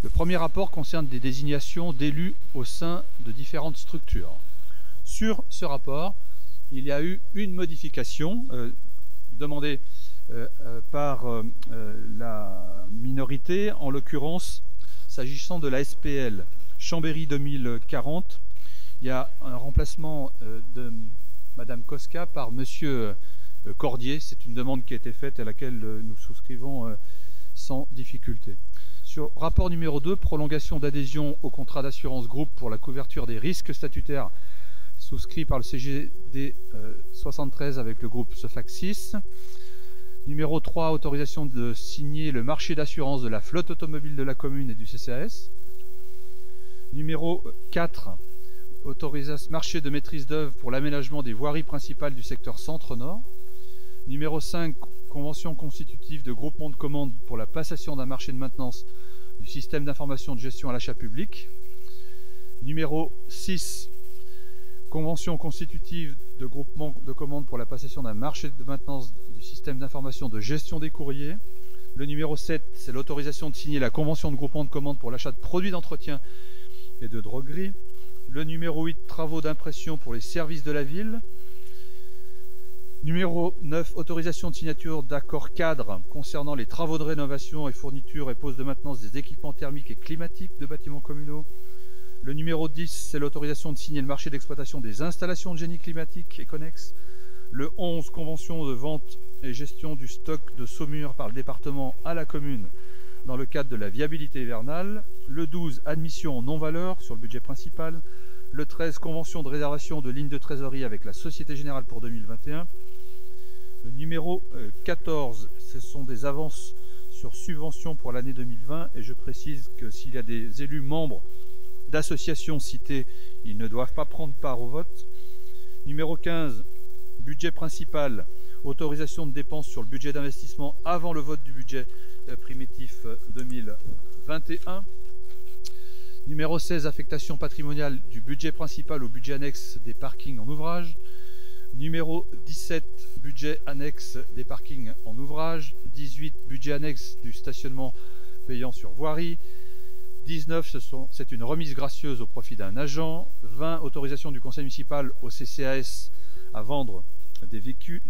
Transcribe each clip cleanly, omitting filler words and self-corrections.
Le premier rapport concerne des désignations d'élus au sein de différentes structures. Sur ce rapport, il y a eu une modification demandée par la minorité, en l'occurrence, s'agissant de la SPL Chambéry 2040, il y a un remplacement de Madame Koska par Monsieur Cordier. C'est une demande qui a été faite et à laquelle nous souscrivons sans difficulté. Sur rapport numéro 2, prolongation d'adhésion au contrat d'assurance groupe pour la couverture des risques statutaires souscrit par le CGD 73 avec le groupe Sofaxis. Numéro 3, autorisation de signer le marché d'assurance de la flotte automobile de la commune et du CCAS. Numéro 4, marché de maîtrise d'œuvre pour l'aménagement des voiries principales du secteur centre-nord. Numéro 5, convention constitutive de groupement de commandes pour la passation d'un marché de maintenance du système d'information de gestion à l'achat public. Numéro 6, convention constitutive de groupement de commandes pour la passation d'un marché de maintenance du système d'information de gestion des courriers. Le numéro 7, c'est l'autorisation de signer la convention de groupement de commandes pour l'achat de produits d'entretien et de droguerie. Le numéro 8, travaux d'impression pour les services de la ville. Numéro 9, autorisation de signature d'accords cadres concernant les travaux de rénovation et fourniture et pose de maintenance des équipements thermiques et climatiques de bâtiments communaux. Le numéro 10, c'est l'autorisation de signer le marché d'exploitation des installations de génie climatique et connexes. Le 11, convention de vente et gestion du stock de saumure par le département à la commune dans le cadre de la viabilité hivernale. Le 12, admission en non-valeur sur le budget principal. Le 13, convention de réservation de lignes de trésorerie avec la Société Générale pour 2021. Le numéro 14, ce sont des avances sur subventions pour l'année 2020 et je précise que s'il y a des élus membres d'associations citées, ils ne doivent pas prendre part au vote. Numéro 15, budget principal, autorisation de dépenses sur le budget d'investissement avant le vote du budget primitif 2021. Numéro 16, affectation patrimoniale du budget principal au budget annexe des parkings en ouvrage. Numéro 17, budget annexe des parkings en ouvrage. 18, budget annexe du stationnement payant sur voirie. 19, c'est une remise gracieuse au profit d'un agent. 20, autorisation du conseil municipal au CCAS à vendre des véhicules.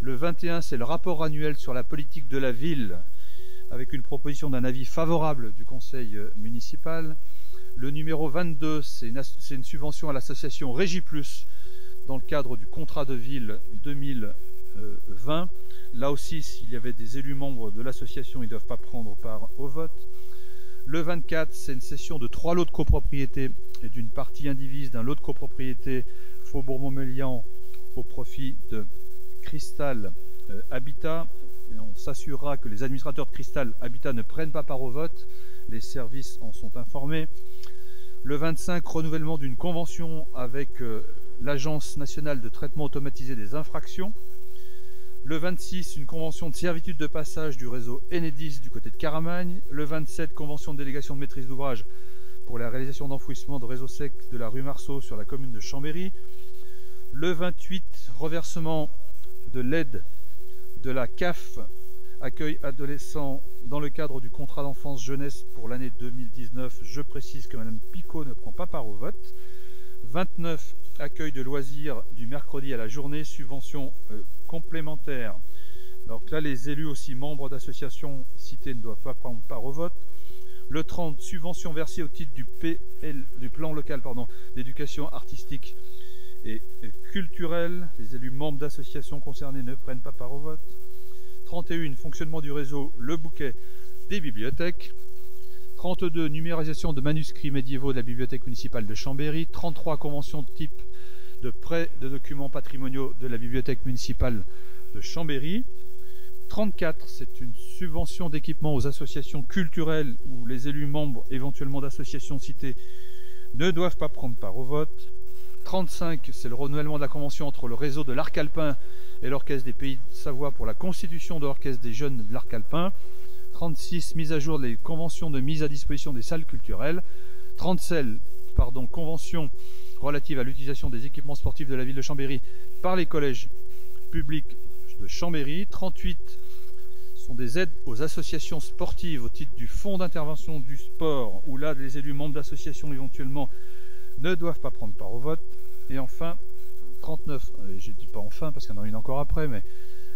Le 21, c'est le rapport annuel sur la politique de la ville avec une proposition d'un avis favorable du conseil municipal. Le numéro 22, c'est une subvention à l'association Régiplus dans le cadre du contrat de ville 2020. Là aussi, s'il y avait des élus membres de l'association, ils ne doivent pas prendre part au vote. Le 24, c'est une cession de 3 lots de copropriété et d'une partie indivise d'un lot de copropriété Faubourg-Montmélian au profit de Cristal Habitat. Et on s'assurera que les administrateurs de Cristal Habitat ne prennent pas part au vote. Les services en sont informés. Le 25, renouvellement d'une convention avec l'Agence nationale de traitement automatisé des infractions. Le 26, une convention de servitude de passage du réseau Enedis du côté de Caramagne. Le 27, convention de délégation de maîtrise d'ouvrage pour la réalisation d'enfouissement de réseau sec de la rue Marceau sur la commune de Chambéry. Le 28, reversement de l'aide de la CAF accueil adolescent dans le cadre du contrat d'enfance jeunesse pour l'année 2019. Je précise que Mme Picot ne prend pas part au vote. 29, accueil de loisirs du mercredi à la journée, subvention complémentaire. Donc là, les élus aussi membres d'associations citées ne doivent pas prendre part au vote. Le 30, subvention versée au titre du plan local d'éducation artistique et culturelle. Les élus membres d'associations concernées ne prennent pas part au vote. 31, fonctionnement du réseau Le Bouquet des bibliothèques. 32, numérisation de manuscrits médiévaux de la bibliothèque municipale de Chambéry. 33, convention de type de prêt de documents patrimoniaux de la bibliothèque municipale de Chambéry. 34, c'est une subvention d'équipement aux associations culturelles où les élus membres éventuellement d'associations citées ne doivent pas prendre part au vote. 35, c'est le renouvellement de la convention entre le réseau de l'Arc Alpin et l'Orchestre des Pays de Savoie pour la constitution de l'Orchestre des Jeunes de l'Arc Alpin. 36, mise à jour des conventions de mise à disposition des salles culturelles. 37, convention relative à l'utilisation des équipements sportifs de la ville de Chambéry par les collèges publics de Chambéry. 38, sont des aides aux associations sportives au titre du fonds d'intervention du sport, où là, les élus membres d'associations éventuellement ne doivent pas prendre part au vote. Et enfin, 39, je ne dis pas enfin parce qu'il y en a une encore après, mais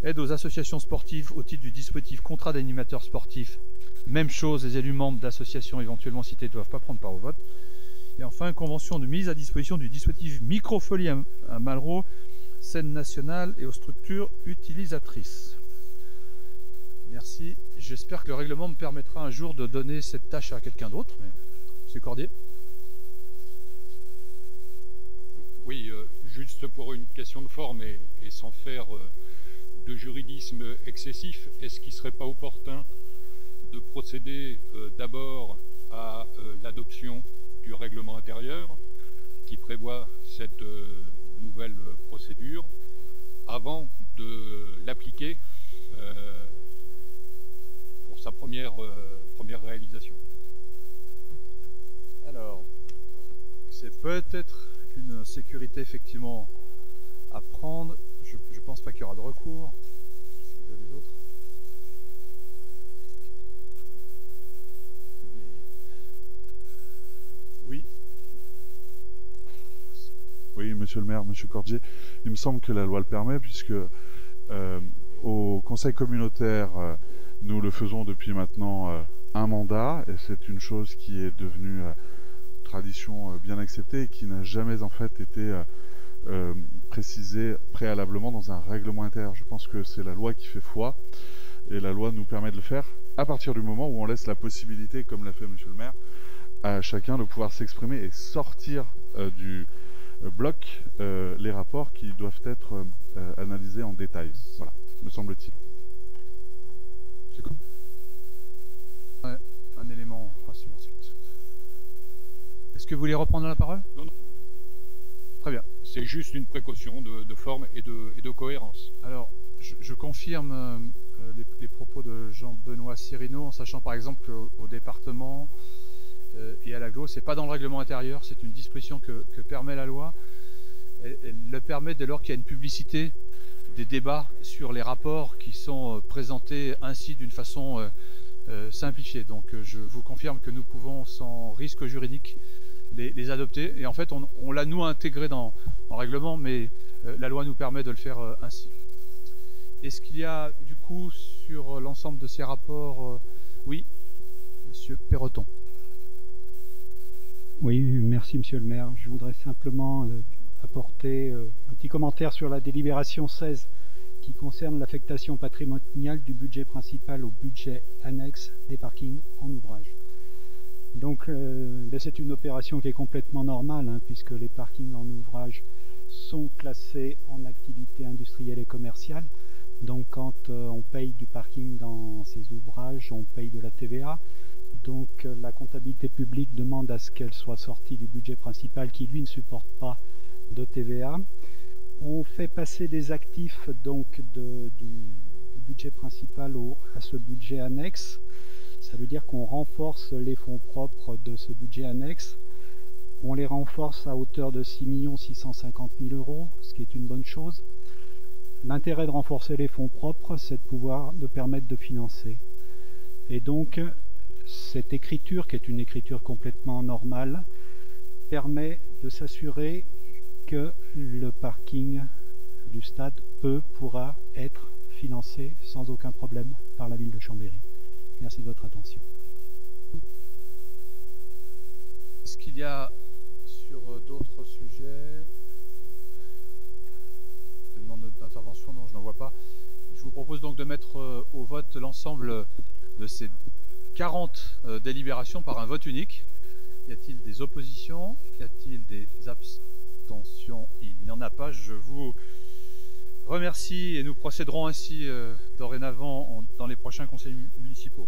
aide aux associations sportives au titre du dispositif contrat d'animateur sportif. Même chose, les élus membres d'associations éventuellement citées ne doivent pas prendre part au vote. Et enfin, convention de mise à disposition du dispositif Microfolie à Malraux, scène nationale et aux structures utilisatrices. Merci. J'espère que le règlement me permettra un jour de donner cette tâche à quelqu'un d'autre. Monsieur Cordier. Oui, juste pour une question de forme et sans faire de juridisme excessif, est-ce qu'il ne serait pas opportun de procéder d'abord à l'adoption du règlement intérieur qui prévoit cette nouvelle procédure avant de l'appliquer pour sa première réalisation? Alors, c'est peut-être une sécurité effectivement à prendre. Je ne pense pas qu'il y aura de recours. Les autres. Oui. Oui, monsieur le maire, monsieur Cordier, il me semble que la loi le permet puisque au conseil communautaire, nous le faisons depuis maintenant un mandat et c'est une chose qui est devenue tradition bien acceptée et qui n'a jamais en fait été précisée préalablement dans un règlement intérieur. Je pense que c'est la loi qui fait foi et la loi nous permet de le faire à partir du moment où on laisse la possibilité, comme l'a fait monsieur le maire, à chacun de pouvoir s'exprimer et sortir du bloc les rapports qui doivent être analysés en détail. Voilà, me semble-t-il. Ouais, un élément ensuite. Est-ce que vous voulez reprendre la parole? Non, non. Très bien. C'est juste une précaution de forme et de cohérence. Alors, je confirme les propos de Jean-Benoît Cirino, en sachant par exemple qu'au département et à l'agglo, ce n'est pas dans le règlement intérieur, c'est une disposition que permet la loi. Elle le permet dès lors qu'il y a une publicité des débats sur les rapports qui sont présentés ainsi d'une façon simplifiée. Donc je vous confirme que nous pouvons, sans risque juridique, les adopter. Et en fait, on l'a nous intégré dans le règlement, mais la loi nous permet de le faire ainsi. Est-ce qu'il y a du coup sur l'ensemble de ces rapports oui, monsieur Perroton. Oui, merci monsieur le maire. Je voudrais simplement apporter un petit commentaire sur la délibération 16 qui concerne l'affectation patrimoniale du budget principal au budget annexe des parkings en ouvrage. Donc c'est une opération qui est complètement normale hein, puisque les parkings en ouvrage sont classés en activité industrielle et commerciale. Donc quand on paye du parking dans ces ouvrages, on paye de la TVA. Donc la comptabilité publique demande à ce qu'elle soit sortie du budget principal qui lui ne supporte pas de TVA. On fait passer des actifs donc du budget principal à ce budget annexe. Ça veut dire qu'on renforce les fonds propres de ce budget annexe. On les renforce à hauteur de 6 650 000 €, ce qui est une bonne chose. L'intérêt de renforcer les fonds propres, c'est de permettre de financer. Et donc, cette écriture, qui est une écriture complètement normale, permet de s'assurer que le parking du stade pourra être financé sans aucun problème par la ville de Chambéry. Merci de votre attention. Est-ce qu'il y a sur d'autres sujets des demandes d'intervention? Non, je n'en vois pas. Je vous propose donc de mettre au vote l'ensemble de ces 40 délibérations par un vote unique. Y a-t-il des oppositions? Y a-t-il des abstentions? Il n'y en a pas. Je vous remercie et nous procéderons ainsi dorénavant dans les prochains conseils municipaux.